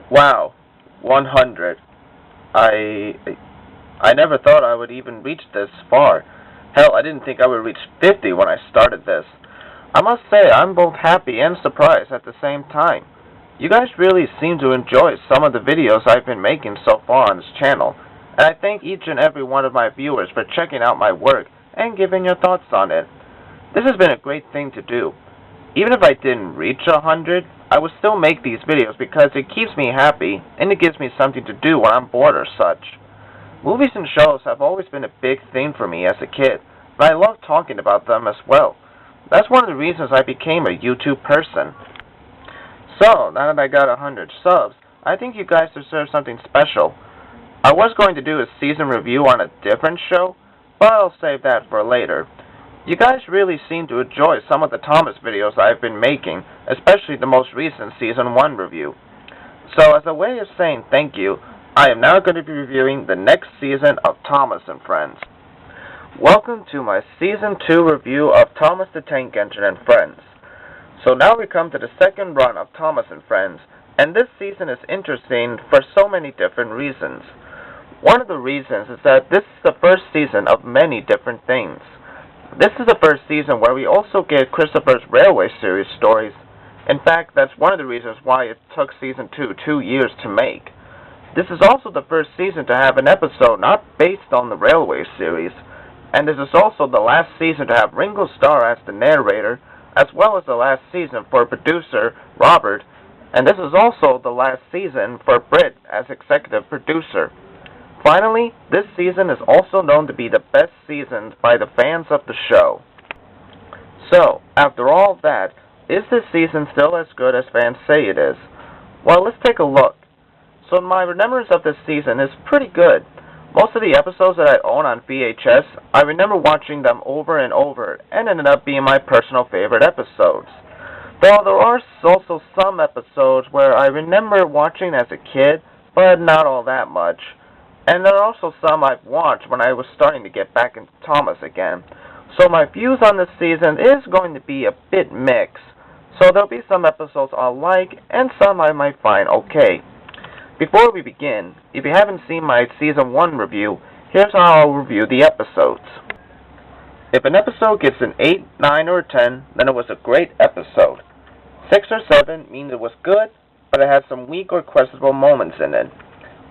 Wow, 100. I I never thought I would even reach this far. Hell, I didn't think I would reach 50 when I started this. I must say, I'm both happy and surprised at the same time. You guys really seem to enjoy some of the videos I've been making so far on this channel, and I thank each and every one of my viewers for checking out my work and giving your thoughts on it. This has been a great thing to do. Even if I didn't reach 100, I would still make these videos because it keeps me happy and it gives me something to do when I'm bored or such. Movies and shows have always been a big thing for me as a kid, but I love talking about them as well. That's one of the reasons I became a YouTube person. So, now that I got 100 subs, I think you guys deserve something special. I was going to do a season review on a different show, but I'll save that for later. You guys really seem to enjoy some of the Thomas videos I've been making, especially the most recent Season 1 review. So as a way of saying thank you, I am now going to be reviewing the next season of Thomas and Friends. Welcome to my Season 2 review of Thomas the Tank Engine and Friends. So now we come to the second run of Thomas and Friends, and this season is interesting for so many different reasons. One of the reasons is that this is the first season of many different things. This is the first season where we also get Christopher's Railway series stories. In fact, that's one of the reasons why it took Season 2 2 years to make. This is also the first season to have an episode not based on the Railway series, and this is also the last season to have Ringo Starr as the narrator, as well as the last season for producer Robert, and this is also the last season for Britt as executive producer. Finally, this season is also known to be the best season by the fans of the show. So, after all that, is this season still as good as fans say it is? Well, let's take a look. So my remembrance of this season is pretty good. Most of the episodes that I own on VHS, I remember watching them over and over, and ended up being my personal favorite episodes. Though there are also some episodes where I remember watching as a kid, but not all that much. And there are also some I've watched when I was starting to get back into Thomas again. So my views on this season is going to be a bit mixed. So there'll be some episodes I'll like, and some I might find okay. Before we begin, if you haven't seen my Season 1 review, here's how I'll review the episodes. If an episode gets an 8, 9, or a 10, then it was a great episode. 6 or 7 means it was good, but it had some weak or questionable moments in it.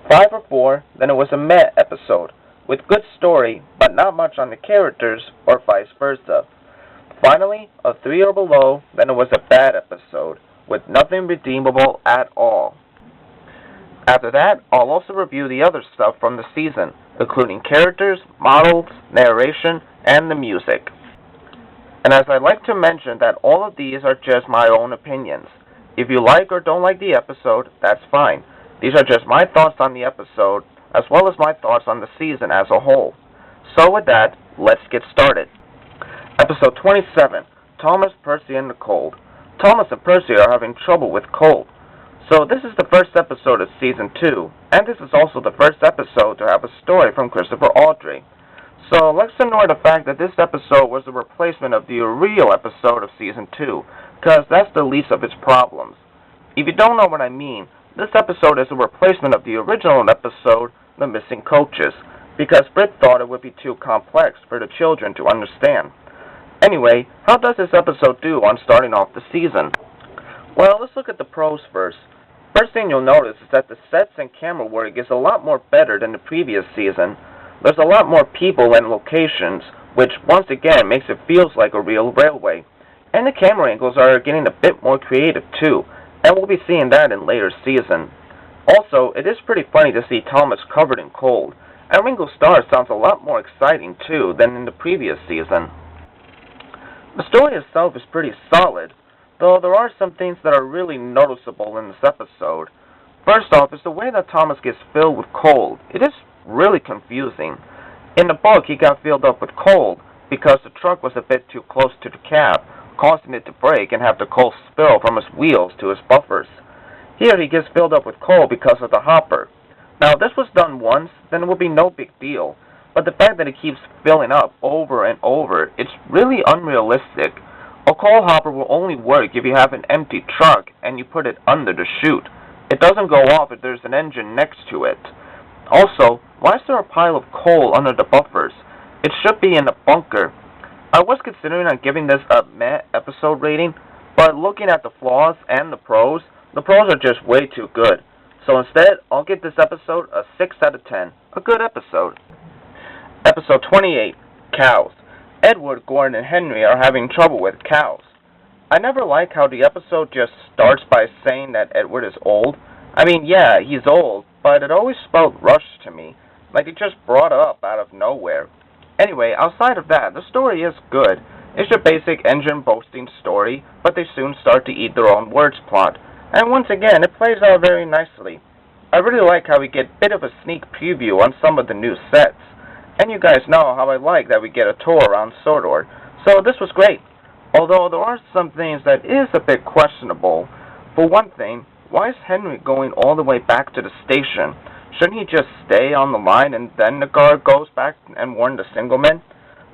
5 or 4, then it was a meh episode, with good story, but not much on the characters, or vice versa. Finally, a 3 or below, then it was a bad episode, with nothing redeemable at all. After that, I'll also review the other stuff from the season, including characters, models, narration, and the music. And as I like to mention that all of these are just my own opinions. If you like or don't like the episode, that's fine. These are just my thoughts on the episode, as well as my thoughts on the season as a whole. So with that, let's get started. Episode 27, Thomas, Percy, and the Cold. Thomas and Percy are having trouble with cold. So this is the first episode of Season 2, and this is also the first episode to have a story from Christopher Awdry. So let's ignore the fact that this episode was a replacement of the real episode of Season 2, because that's the least of its problems. If you don't know what I mean, this episode is a replacement of the original episode, The Missing Coaches, because Britt thought it would be too complex for the children to understand. Anyway, how does this episode do on starting off the season? Well, let's look at the pros first. First thing you'll notice is that the sets and camera work is a lot more better than the previous season. There's a lot more people and locations, which once again makes it feels like a real railway. And the camera angles are getting a bit more creative too, and we'll be seeing that in later season. Also, it is pretty funny to see Thomas covered in cold, and Ringo Starr sounds a lot more exciting too than in the previous season. The story itself is pretty solid, though there are some things that are really noticeable in this episode. First off is the way that Thomas gets filled with cold. It is really confusing. In the book, he got filled up with cold because the truck was a bit too close to the cab, causing it to break and have the coal spill from his wheels to his buffers. Here he gets filled up with coal because of the hopper. Now if this was done once, then it would be no big deal, but the fact that it keeps filling up over and over, it's really unrealistic. A coal hopper will only work if you have an empty truck and you put it under the chute. It doesn't go off if there's an engine next to it. Also, why is there a pile of coal under the buffers? It should be in a bunker. I was considering on giving this a meh episode rating, but looking at the flaws and the pros are just way too good. So instead, I'll give this episode a 6 out of 10. A good episode. Episode 28, Cows. Edward, Gordon, and Henry are having trouble with cows. I never like how the episode just starts by saying that Edward is old. I mean, yeah, he's old, but it always felt rushed to me, like it just brought up out of nowhere. Anyway, outside of that, the story is good. It's your basic engine-boasting story, but they soon start to eat their own words plot. And once again, it plays out very nicely. I really like how we get a bit of a sneak preview on some of the new sets. And you guys know how I like that we get a tour around Sodor. So this was great. Although there are some things that is a bit questionable. For one thing, why is Henry going all the way back to the station? Shouldn't he just stay on the line and then the guard goes back and warn the singleman?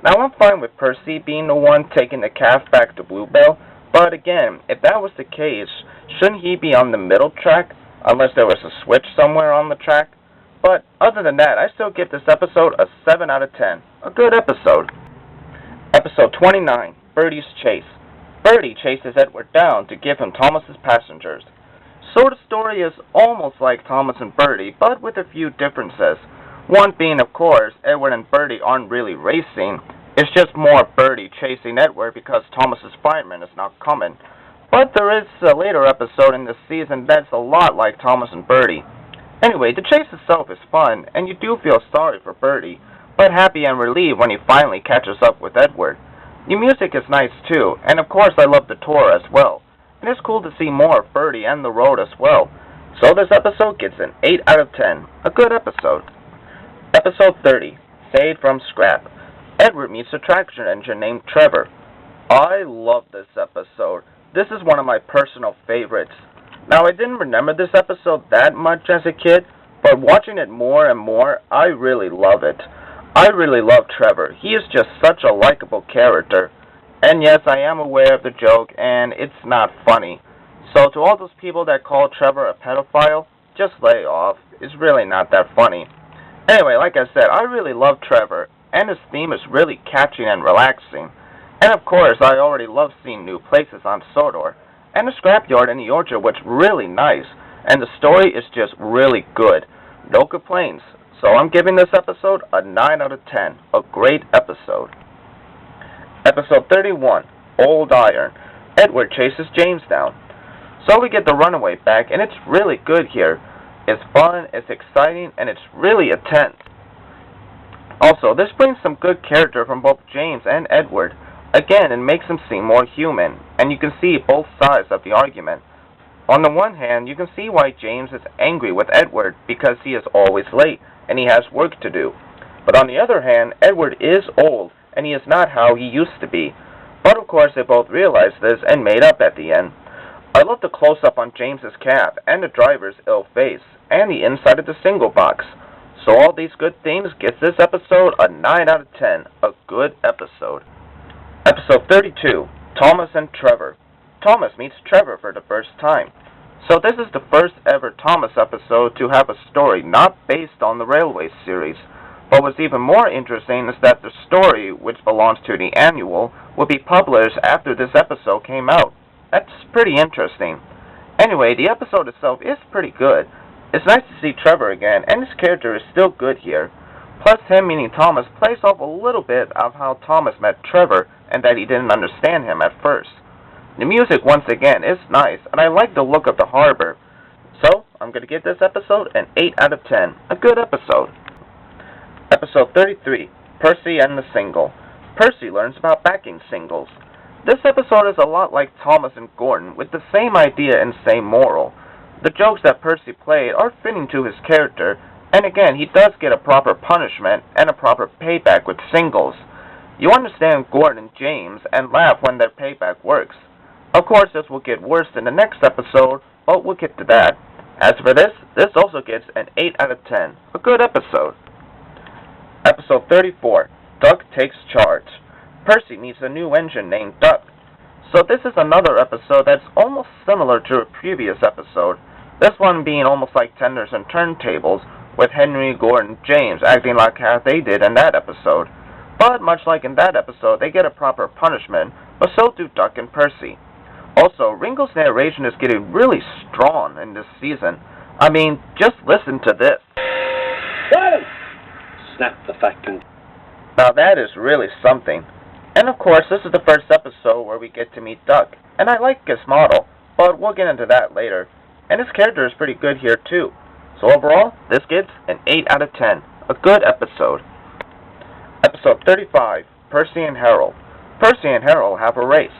Now I'm fine with Percy being the one taking the calf back to Bluebell, but again, if that was the case, shouldn't he be on the middle track, unless there was a switch somewhere on the track? But other than that, I still give this episode a 7 out of 10. A good episode. Episode 29, Bertie's Chase. Bertie chases Edward down to give him Thomas's passengers. So the story is almost like Thomas and Bertie, but with a few differences. One being, of course, Edward and Bertie aren't really racing. It's just more Bertie chasing Edward because Thomas's fireman is not coming. But there is a later episode in this season that's a lot like Thomas and Bertie. Anyway, the chase itself is fun, and you do feel sorry for Bertie, but happy and relieved when he finally catches up with Edward. The music is nice too, and of course I love the tour as well. And it's cool to see more of Bertie and the road as well. So this episode gets an 8 out of 10. A good episode. Episode 30, Saved from Scrap. Edward meets a traction engine named Trevor. I love this episode. This is one of my personal favorites. Now, I didn't remember this episode that much as a kid, but watching it more and more, I really love it. I really love Trevor. He is just such a likable character. And yes, I am aware of the joke, and it's not funny. So to all those people that call Trevor a pedophile, just lay off. It's really not that funny. Anyway, like I said, I really love Trevor, and his theme is really catchy and relaxing. And of course, I already love seeing new places on Sodor. And the scrapyard in the orchard was really nice, and the story is just really good. No complaints. So I'm giving this episode a 9 out of 10. A great episode. Episode 31, Old Iron. Edward chases James down. So we get the Runaway back, and it's really good here. It's fun, it's exciting, and it's really intense. Also, this brings some good character from both James and Edward. Again, it makes them seem more human, and you can see both sides of the argument. On the one hand, you can see why James is angry with Edward because he is always late, and he has work to do. But on the other hand, Edward is old, and he is not how he used to be. But of course they both realized this and made up at the end. I love the close-up on James's cab, and the driver's ill face, and the inside of the single box. So all these good things gives this episode a 9 out of 10. A good episode. Episode 32, Thomas and Trevor. Thomas meets Trevor for the first time. So this is the first ever Thomas episode to have a story not based on the Railway series. But what's even more interesting is that the story, which belongs to the annual, will be published after this episode came out. That's pretty interesting. Anyway, the episode itself is pretty good. It's nice to see Trevor again, and his character is still good here. Plus, him meeting Thomas plays off a little bit of how Thomas met Trevor, and that he didn't understand him at first. The music, once again, is nice, and I like the look of the harbor. So, I'm going to give this episode an 8 out of 10. A good episode. Episode 33, Percy and the Single. Percy learns about backing singles. This episode is a lot like Thomas and Gordon, with the same idea and same moral. The jokes that Percy played are fitting to his character, and again, he does get a proper punishment and a proper payback with singles. You understand Gordon and James and laugh when their payback works. Of course, this will get worse in the next episode, but we'll get to that. As for this also gets an 8 out of 10. A good episode. Episode 34, Duck Takes Charge. Percy meets a new engine named Duck. So this is another episode that's almost similar to a previous episode. This one being almost like tenders and turntables, with Henry, Gordon, James acting like how they did in that episode. But much like in that episode, they get a proper punishment, but so do Duck and Percy. Also, Ringo's narration is getting really strong in this season. I mean, just listen to this. Silence! Snapped the fat can. Now that is really something. And of course, this is the first episode where we get to meet Duck, and I like his model, but we'll get into that later. And his character is pretty good here too. So overall, this gets an 8 out of 10. A good episode. Episode 35, Percy and Harold. Percy and Harold have a race.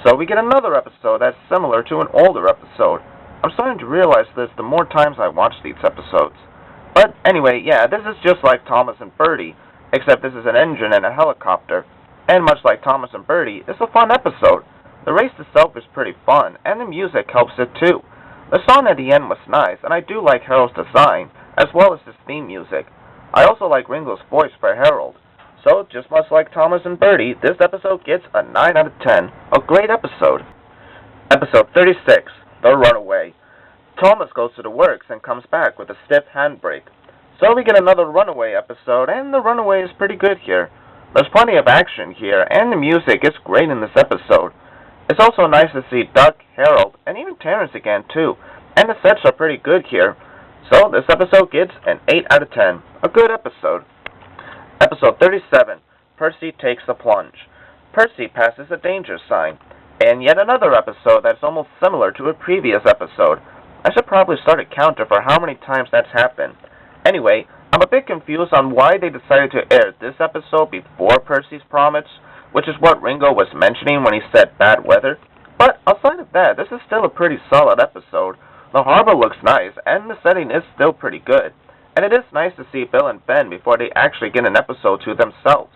So we get another episode that's similar to an older episode. I'm starting to realize this the more times I watch these episodes. But anyway, yeah, this is just like Thomas and Bertie, except this is an engine and a helicopter. And much like Thomas and Bertie, it's a fun episode. The race itself is pretty fun, and the music helps it too. The song at the end was nice, and I do like Harold's design, as well as his theme music. I also like Ringo's voice for Harold. So, just much like Thomas and Bertie, this episode gets a 9 out of 10. A great episode. Episode 36, The Runaway. Thomas goes to the works and comes back with a stiff handbrake. So we get another Runaway episode, and the Runaway is pretty good here. There's plenty of action here, and the music is great in this episode. It's also nice to see Duck, Harold, and even Terrence again too, and the sets are pretty good here. So this episode gets an 8 out of 10. A good episode. Episode 37, Percy takes the plunge. Percy passes a danger sign, and yet another episode that's almost similar to a previous episode. I should probably start a counter for how many times that's happened. Anyway, I'm a bit confused on why they decided to air this episode before Percy's promise, which is what Ringo was mentioning when he said bad weather. But outside of that, this is still a pretty solid episode. The harbor looks nice, and the setting is still pretty good. And it is nice to see Bill and Ben before they actually get an episode to themselves.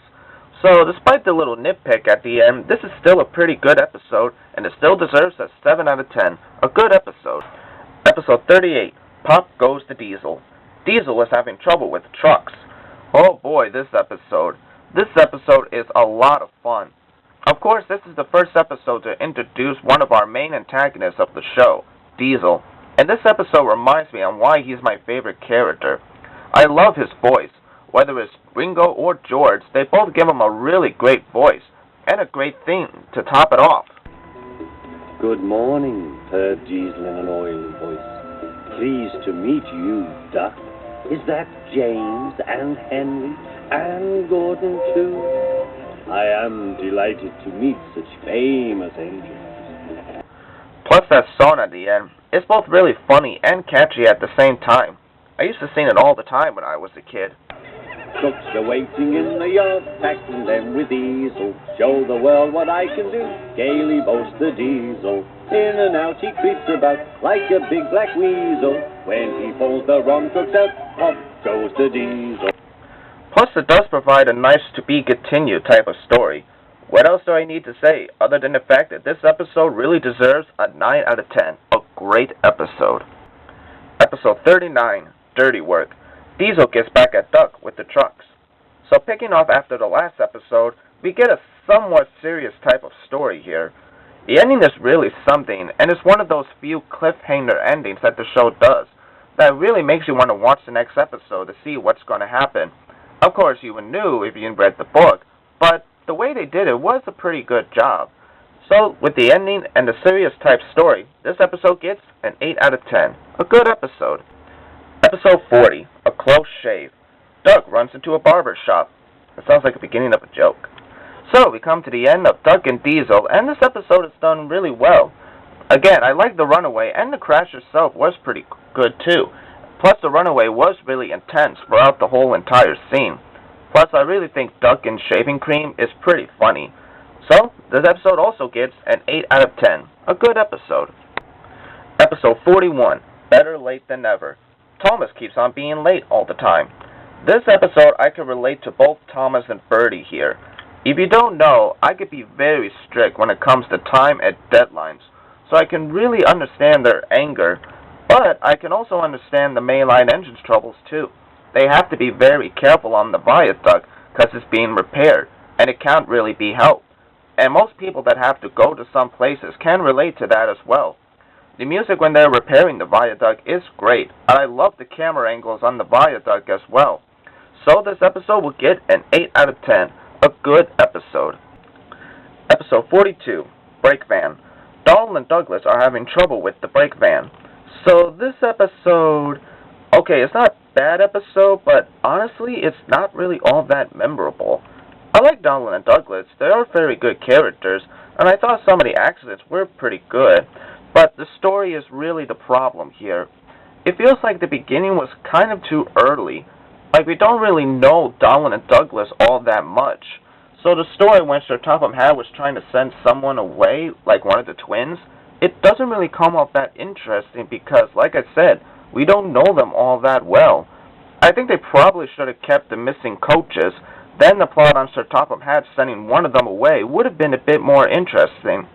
So, despite the little nitpick at the end, this is still a pretty good episode, and it still deserves a 7 out of 10. A good episode. Episode 38, Pop Goes the Diesel. Diesel is having trouble with trucks. Oh boy, this episode. This episode is a lot of fun. Of course, this is the first episode to introduce one of our main antagonists of the show, Diesel. And this episode reminds me on why he's my favorite character. I love his voice. Whether it's Ringo or George, they both give him a really great voice, and a great theme to top it off. Good morning, heard Diesel in an oily voice. Pleased to meet you, Duck. Is that James and Henry and Gordon too? I am delighted to meet such famous angels. Plus that song at the end, it's both really funny and catchy at the same time. I used to sing it all the time when I was a kid. Trucks are waiting in the yard, tackling them with Diesel. Show the world what I can do, gaily boasts the Diesel. In and out he creeps about, like a big black weasel. When he pulls the wrong trucks out, off goes the Diesel. Plus it does provide a nice to be continued type of story. What else do I need to say, other than the fact that this episode really deserves a 9 out of 10. A great episode. Episode 39, Dirty Work. Diesel gets back at Duck with the trucks. So picking off after the last episode, we get a somewhat serious type of story here. The ending is really something, and it's one of those few cliffhanger endings that the show does, that really makes you want to watch the next episode to see what's going to happen. Of course, you would knew if you read the book, but the way they did it was a pretty good job. So, with the ending and the serious type story, this episode gets an 8 out of 10. A good episode. Episode 40, A Close Shave. Doug runs into a barber shop. It sounds like the beginning of a joke. So, we come to the end of Doug and Diesel, and this episode is done really well. Again, I like the Runaway, and the crash itself was pretty good too. Plus, the Runaway was really intense throughout the whole entire scene. Plus, I really think Duck and Shaving Cream is pretty funny. So, this episode also gets an 8 out of 10. A good episode. Episode 41, Better Late Than Never. Thomas keeps on being late all the time. This episode, I can relate to both Thomas and Bertie here. If you don't know, I could be very strict when it comes to time and deadlines, so I can really understand their anger, but I can also understand the mainline engine's troubles too. They have to be very careful on the viaduct because it's being repaired, and it can't really be helped. And most people that have to go to some places can relate to that as well. The music when they're repairing the viaduct is great, and I love the camera angles on the viaduct as well. So this episode will get an 8 out of 10. A good episode. Episode 42, Brake Van. Donald and Douglas are having trouble with the brake van. So this episode, okay, it's not a bad episode, but honestly, it's not really all that memorable. I like Donald and Douglas. They are very good characters, and I thought some of the accidents were pretty good. But the story is really the problem here. It feels like the beginning was kind of too early. Like we don't really know Donald and Douglas all that much. So the story when Sir Topham Hatt was trying to send someone away, like one of the twins, it doesn't really come off that interesting because, like I said, we don't know them all that well. I think they probably should have kept the missing coaches. Then the plot on Sir Topham Hatt sending one of them away would have been a bit more interesting.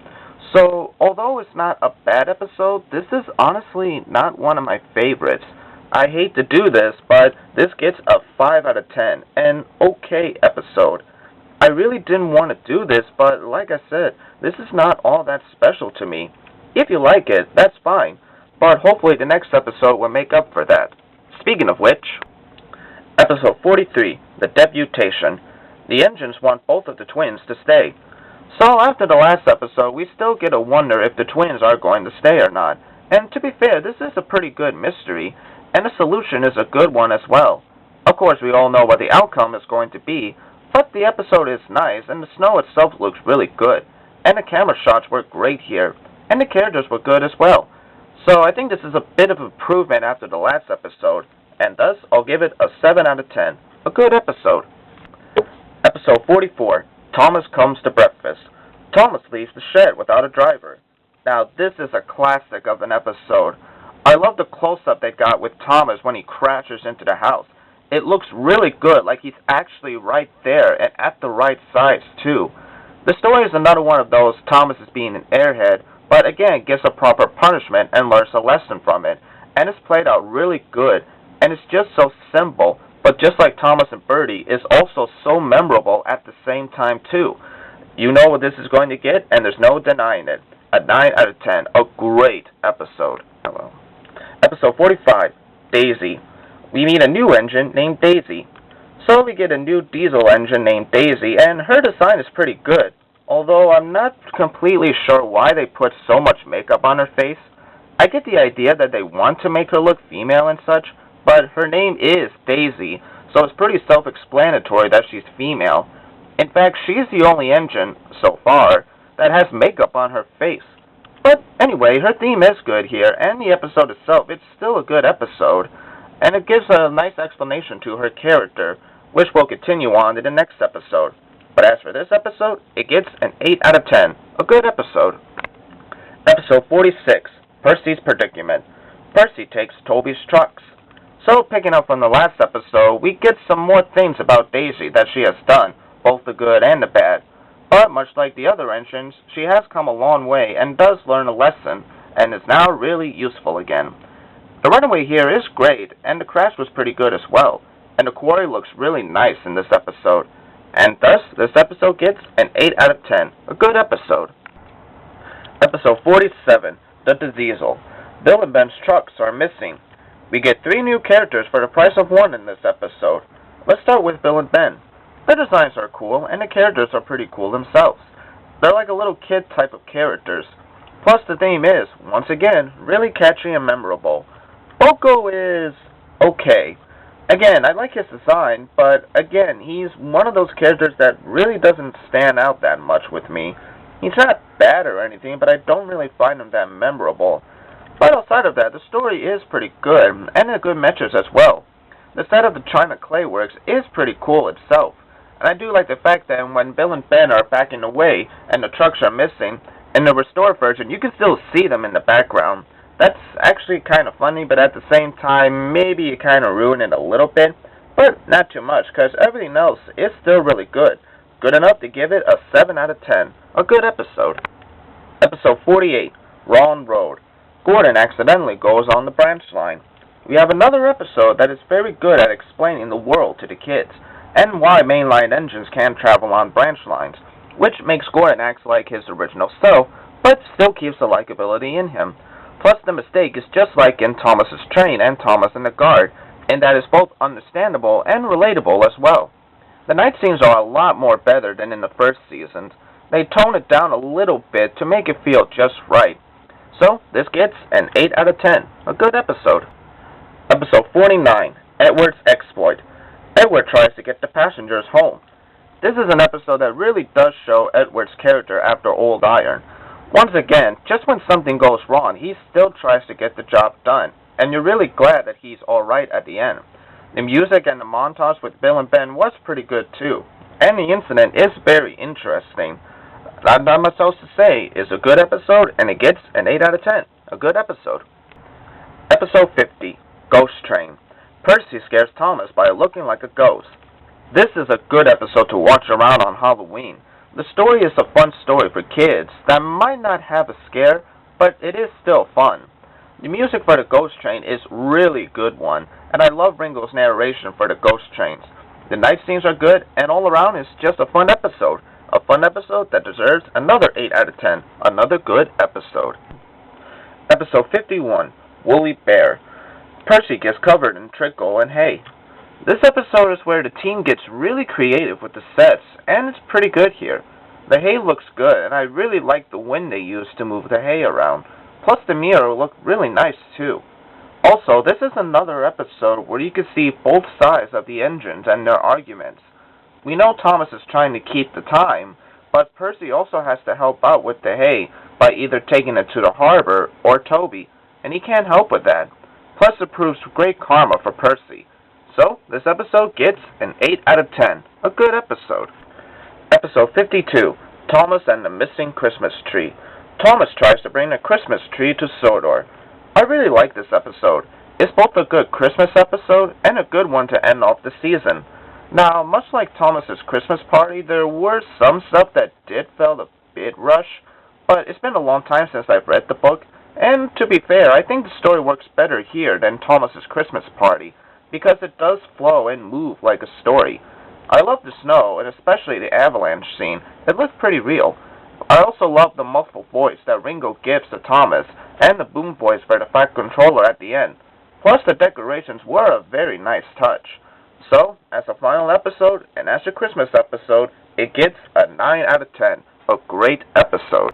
So, although it's not a bad episode, this is honestly not one of my favorites. I hate to do this, but this gets a 5 out of 10, an okay episode. I really didn't want to do this, but like I said, this is not all that special to me. If you like it, that's fine, but hopefully the next episode will make up for that. Speaking of which, Episode 43, The Deputation. The engines want both of the twins to stay. So after the last episode, we still get a wonder if the twins are going to stay or not. And to be fair, this is a pretty good mystery, and the solution is a good one as well. Of course, we all know what the outcome is going to be, but the episode is nice, and the snow itself looks really good. And the camera shots were great here, and the characters were good as well. So I think this is a bit of improvement after the last episode, and thus I'll give it a 7 out of 10. A good episode. Episode 44. Thomas comes to breakfast. Thomas leaves the shed without a driver. Now this is a classic of an episode. I love the close-up they got with Thomas when he crashes into the house. It looks really good, like he's actually right there and at the right size too. The story is another one of those Thomas is being an airhead, but again gets a proper punishment and learns a lesson from it. And it's played out really good, and it's just so simple. But just like Thomas and Bertie, is also so memorable at the same time too. You know what this is going to get, and there's no denying it. A 9 out of 10. A great episode. Hello. Episode 45, Daisy. We meet a new engine named Daisy. So we get a new diesel engine named Daisy, and her design is pretty good. Although I'm not completely sure why they put so much makeup on her face. I get the idea that they want to make her look female and such, but her name is Daisy, so it's pretty self-explanatory that she's female. In fact, she's the only engine, so far, that has makeup on her face. But anyway, her theme is good here, and the episode itself, it's still a good episode, and it gives a nice explanation to her character, which will continue on in the next episode. But as for this episode, it gets an 8 out of 10. A good episode. Episode 46, Percy's Predicament. Percy takes Toby's trucks. So, picking up from the last episode, we get some more things about Daisy that she has done, both the good and the bad. But, much like the other engines, she has come a long way and does learn a lesson, and is now really useful again. The Runaway here is great, and the crash was pretty good as well, and the quarry looks really nice in this episode. And thus, this episode gets an 8 out of 10. A good episode. Episode 47, The Diseasel. Bill and Ben's trucks are missing. We get 3 new characters for the price of 1 in this episode. Let's start with Bill and Ben. Their designs are cool, and the characters are pretty cool themselves. They're like a little kid type of characters. Plus the theme is, once again, really catchy and memorable. BoCo is okay. Again, I like his design, but again, he's one of those characters that really doesn't stand out that much with me. He's not bad or anything, but I don't really find him that memorable. But outside of that, the story is pretty good, and a good message as well. The set of the China Clay Works is pretty cool itself, and I do like the fact that when Bill and Ben are backing away and the trucks are missing, in the restored version you can still see them in the background. That's actually kind of funny, but at the same time, maybe you kind of ruin it a little bit, but not too much, because everything else is still really good. Good enough to give it a 7 out of 10. A good episode. Episode 48, Wrong Road. Gordon accidentally goes on the branch line. We have another episode that is very good at explaining the world to the kids, and why mainline engines can travel on branch lines, which makes Gordon act like his original self, but still keeps the likability in him. Plus, the mistake is just like in Thomas's train and Thomas and the guard, in that it's both understandable and relatable as well. The night scenes are a lot more better than in the first seasons. They tone it down a little bit to make it feel just right. So, this gets an 8 out of 10. A good episode. Episode 49, Edward's Exploit. Edward tries to get the passengers home. This is an episode that really does show Edward's character after Old Iron. Once again, just when something goes wrong, he still tries to get the job done, and you're really glad that he's alright at the end. The music and the montage with Bill and Ben was pretty good too, and the incident is very interesting. Not much else to say. It's a good episode, and it gets an 8 out of 10. A good episode. Episode 50, Ghost Train. Percy scares Thomas by looking like a ghost. This is a good episode to watch around on Halloween. The story is a fun story for kids that might not have a scare, but it is still fun. The music for the Ghost Train is really good one, and I love Ringo's narration for the Ghost Trains. The night scenes are good, and all around it's just a fun episode. A fun episode that deserves another 8 out of 10. Another good episode. Episode 51, Woolly Bear. Percy gets covered in treacle and hay. This episode is where the team gets really creative with the sets, and it's pretty good here. The hay looks good, and I really like the wind they use to move the hay around. Plus the mirror looked really nice too. Also, this is another episode where you can see both sides of the engines and their arguments. We know Thomas is trying to keep the time, but Percy also has to help out with the hay by either taking it to the harbor or Toby, and he can't help with that. Plus it proves great karma for Percy. So, this episode gets an 8 out of 10. A good episode. Episode 52, Thomas and the Missing Christmas Tree. Thomas tries to bring the Christmas tree to Sodor. I really like this episode. It's both a good Christmas episode and a good one to end off the season. Now, much like Thomas's Christmas party, there were some stuff that did feel a bit rushed, but it's been a long time since I've read the book, and to be fair, I think the story works better here than Thomas's Christmas party, because it does flow and move like a story. I love the snow, and especially the avalanche scene. It looked pretty real. I also love the muffled voice that Ringo gives to Thomas, and the boom voice for the Fat Controller at the end. Plus, the decorations were a very nice touch. So, as a final episode, and as a Christmas episode, it gets a 9 out of 10. A great episode.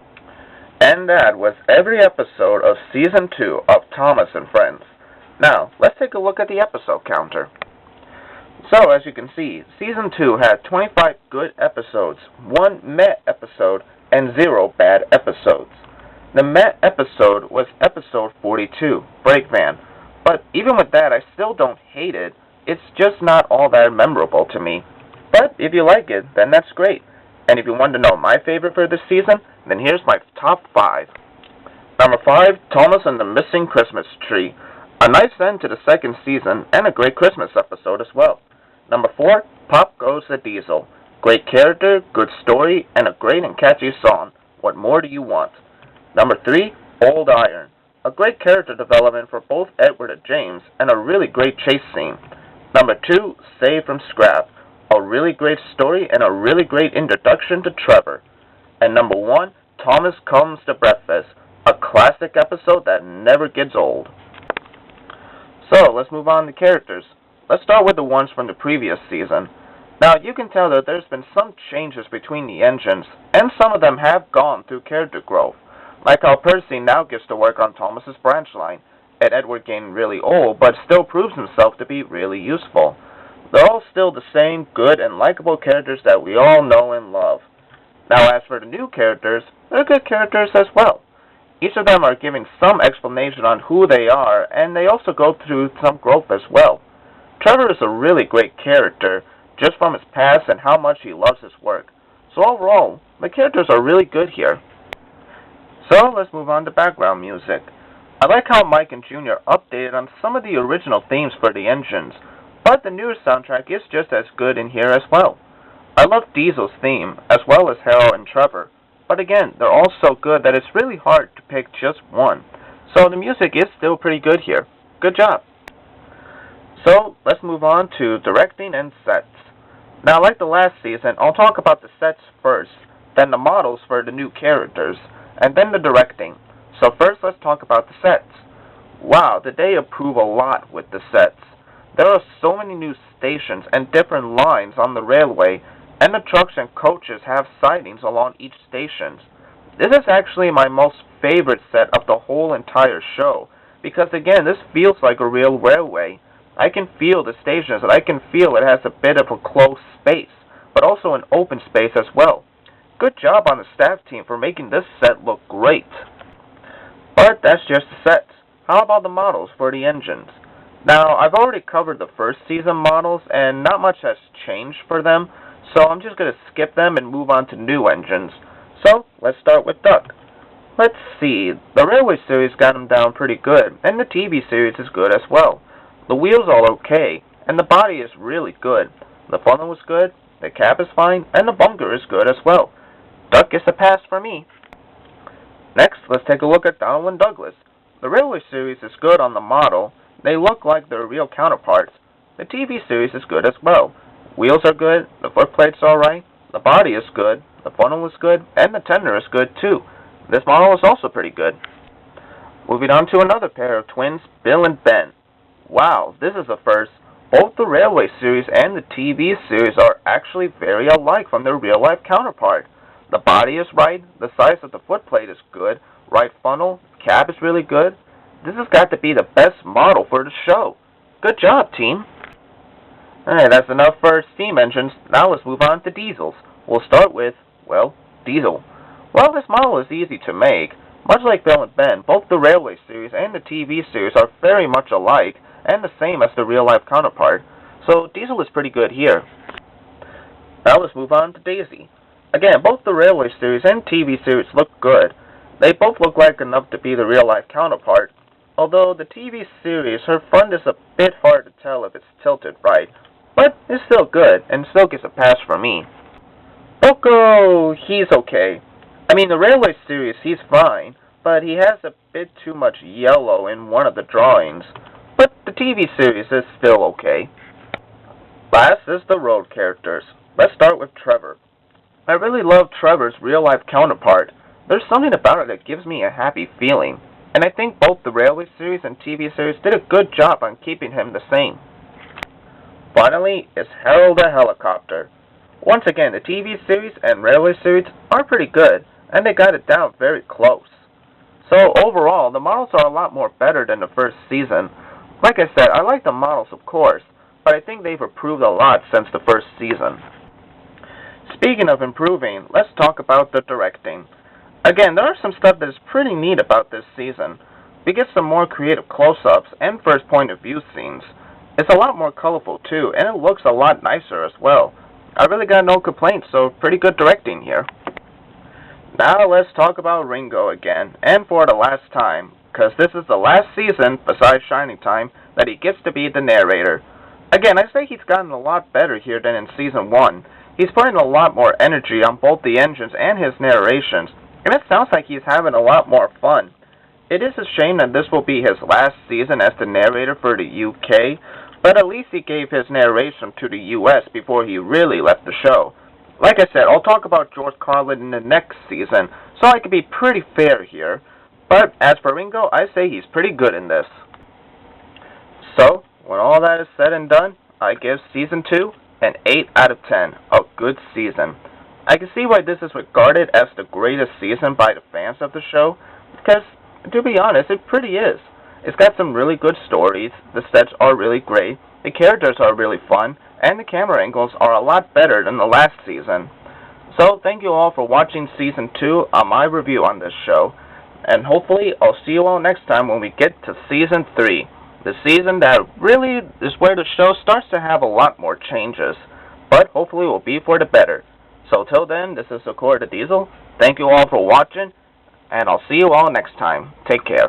And that was every episode of Season 2 of Thomas and Friends. Now, let's take a look at the episode counter. So, as you can see, Season 2 had 25 good episodes, 1 meh episode, and 0 bad episodes. The meh episode was episode 42, Breakman. But even with that, I still don't hate it. It's just not all that memorable to me. But if you like it, then that's great. And if you want to know my favorite for this season, then here's my top 5. Number 5, Thomas and the Missing Christmas Tree. A nice end to the second season, and a great Christmas episode as well. Number 4, Pop Goes the Diesel. Great character, good story, and a great and catchy song. What more do you want? Number 3, Old Iron. A great character development for both Edward and James, and a really great chase scene. Number 2, Saved from Scrap. A really great story and a really great introduction to Trevor. And number 1, Thomas Comes to Breakfast. A classic episode that never gets old. So, let's move on to characters. Let's start with the ones from the previous season. Now, you can tell that there's been some changes between the engines, and some of them have gone through character growth. Like how Percy now gets to work on Thomas's branch line, and Edward getting really old, but still proves himself to be really useful. They're all still the same good and likable characters that we all know and love. Now, as for the new characters, they're good characters as well. Each of them are giving some explanation on who they are, and they also go through some growth as well. Trevor is a really great character, just from his past and how much he loves his work. So overall, the characters are really good here. So let's move on to background music. I like how Mike and Junior updated on some of the original themes for the engines, but the newer soundtrack is just as good in here as well. I love Diesel's theme, as well as Harold and Trevor, but again, they're all so good that it's really hard to pick just one. So the music is still pretty good here. Good job. So let's move on to directing and sets. Now, like the last season, I'll talk about the sets first, then the models for the new characters, and then the directing. So first let's talk about the sets. Wow, did they improve a lot with the sets. There are so many new stations and different lines on the railway, and the trucks and coaches have sidings along each station. This is actually my most favorite set of the whole entire show, because again, this feels like a real railway. I can feel the stations, and I can feel it has a bit of a closed space, but also an open space as well. Good job on the staff team for making this set look great. But that's just the sets. How about the models for the engines? Now, I've already covered the first season models, and not much has changed for them, so I'm just going to skip them and move on to new engines. So, let's start with Duck. Let's see, the Railway series got him down pretty good, and the TV series is good as well. The wheels are okay, and the body is really good. The funnel is good, the cab is fine, and the bunker is good as well. Duck gets a pass for me. Next, let's take a look at Donald and Douglas. The Railway series is good on the model. They look like their real counterparts. The TV series is good as well. Wheels are good, the footplate's alright, the body is good, the funnel is good, and the tender is good too. This model is also pretty good. Moving on to another pair of twins, Bill and Ben. Wow, this is a first. Both the Railway series and the TV series are actually very alike from their real-life counterpart. The body is right, the size of the footplate is good, right funnel, cab is really good. This has got to be the best model for the show. Good job, team. Alright, that's enough for steam engines. Now let's move on to diesels. We'll start with, well, Diesel. Well, this model is easy to make. Much like Bill and Ben, both the Railway series and the TV series are very much alike and the same as the real-life counterpart. So Diesel is pretty good here. Now let's move on to Daisy. Again, both the Railway series and TV series look good. They both look like enough to be the real-life counterpart. Although the TV series, her front is a bit hard to tell if it's tilted right. But it's still good, and still gets a pass from me. BoCo, he's okay. I mean, the Railway series, he's fine, but he has a bit too much yellow in one of the drawings. But the TV series is still okay. Last is the road characters. Let's start with Trevor. I really love Trevor's real-life counterpart. There's something about it that gives me a happy feeling, and I think both the Railway series and TV series did a good job on keeping him the same. Finally is Harold the Helicopter. Once again, the TV series and Railway series are pretty good, and they got it down very close. So overall, the models are a lot more better than the first season. Like I said, I like the models of course, but I think they've improved a lot since the first season. Speaking of improving, let's talk about the directing. Again, there are some stuff that is pretty neat about this season. We get some more creative close-ups and first point of view scenes. It's a lot more colorful too, and it looks a lot nicer as well. I really got no complaints, so pretty good directing here. Now let's talk about Ringo again, and for the last time, because this is the last season, besides Shining Time, that he gets to be the narrator. Again, I say he's gotten a lot better here than in Season 1. He's putting a lot more energy on both the engines and his narrations, and it sounds like he's having a lot more fun. It is a shame that this will be his last season as the narrator for the UK, but at least he gave his narration to the US before he really left the show. Like I said, I'll talk about George Carlin in the next season, so I can be pretty fair here. But as for Ringo, I say he's pretty good in this. So, when all that is said and done, I give Season 2 an 8 out of 10, a good season. I can see why this is regarded as the greatest season by the fans of the show, because, to be honest, it pretty is. It's got some really good stories, the sets are really great, the characters are really fun, and the camera angles are a lot better than the last season. So, thank you all for watching Season 2 on my review on this show, and hopefully I'll see you all next time when we get to Season 3. The season that really is where the show starts to have a lot more changes, but hopefully it will be for the better. So till then, this is the Diesel. Thank you all for watching, and I'll see you all next time. Take care.